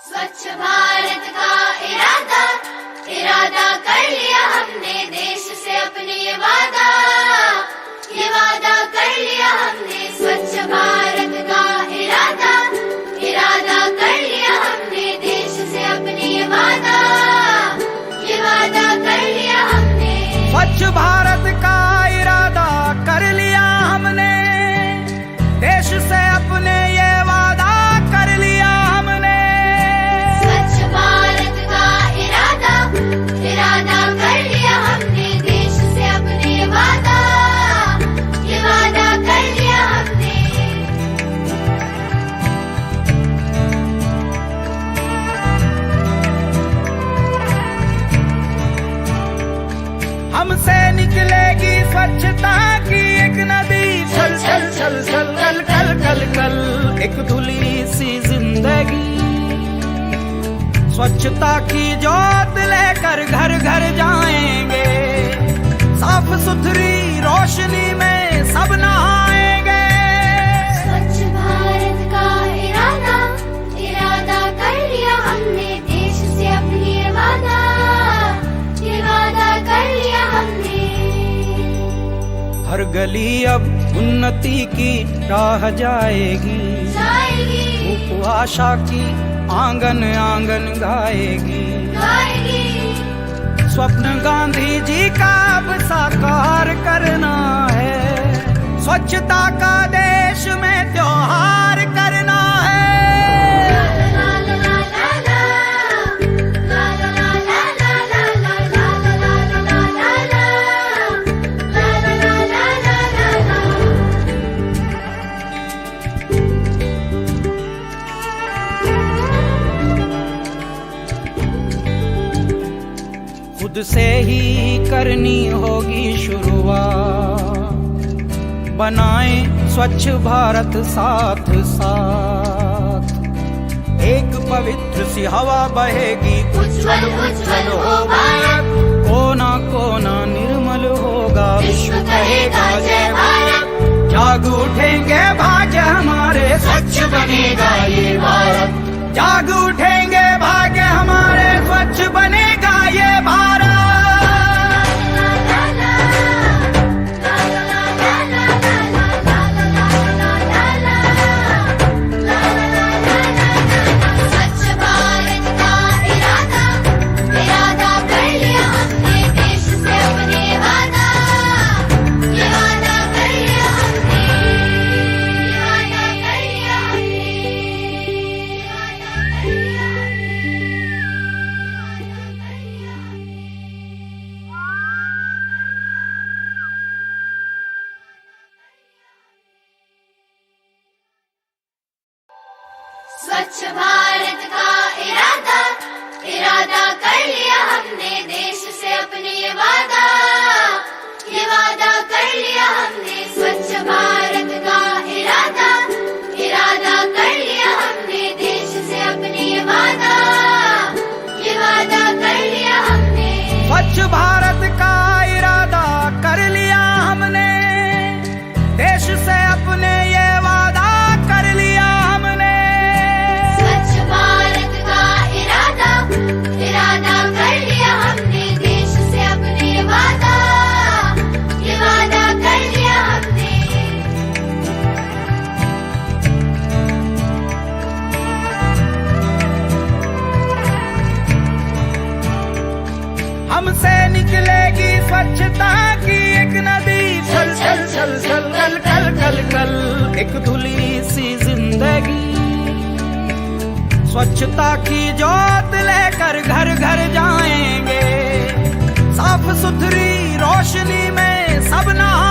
स्वच्छ भारत का इरादा इरादा कर लिया हमने, देश से अपने ये वादा कर लिया हमने। स्वच्छ भारत का इरादा इरादा कर लिया हमने, देश से अपने ये वादा कर लिया हमने। स्वच्छ भारत का इरादा कर लिया हमने, देश से अपने ये वादा कर लिया हमने। स्वच्छ भारत का इरादा इरादा कर लिया हमने, देश से अपने ये वादा कर लिया हमने। हमसे निकलेगी स्वच्छता की एक नदी, छल छल छल छल कल कल कल कल एक धुली सी जिंदगी। स्वच्छता की जोत लेकर घर घर जाएंगे, साफ सुथरी रोशनी में सब नहाएंगे। स्वच्छ भारत का इरादा इरादा कर लिया हमने, देश से अपनी ये वादा कर लिया हमने। हर गली अब उन्नति की राह जाएगी, धूप आशा की आंगन आंगन गाएगी। स्वप्न गांधी जी का अब साकार करना है, स्वच्छता का देश में त्योहार करना है। खुद से ही करनी होगी शुरुआत, बनाएं स्वच्छ भारत साथ साथ। एक पवित्र सी हवा बहेगी, उज्जवल उज्जवल हो भारत। कोना कोना निर्मल होगा, विश्व कहेगा जय भारत। जाग उठेंगे भाग्य हमारे, स्वच्छ बनेगा ये भारत। जाग उठेंगे भाग्य हमारे, स्वच्छ बनेगा ये भारत। स्वच्छ भारत का इरादा इरादा कर लिया हमने, देश से अपने वादा कर लिया हमने। कर लिया स्वच्छ भारत का इरादा इरादा कर लिया हमने, देश से अपने ये वादा कर लिया हमने। स्वच्छ भारत का इरादा इरादा कर लिया हमने, देश से अपने ये वादा कर लिया हमने। स्वच्छ भारत का इरादा कर लिया हमने, देश से अपने ये वादा कर लिया हमने। स्वच्छ भारत का इरादा इरादा कर लिया हमने, देश से अपने ये वादा कर लिया हमने। हमसे निकलेगी स्वच्छता की एक नदी, छल छल छल छल कल कल कल कल एक धुली सी जिंदगी। स्वच्छता की जोत लेकर घर घर जाएंगे, साफ सुथरी रोशनी में सब नहा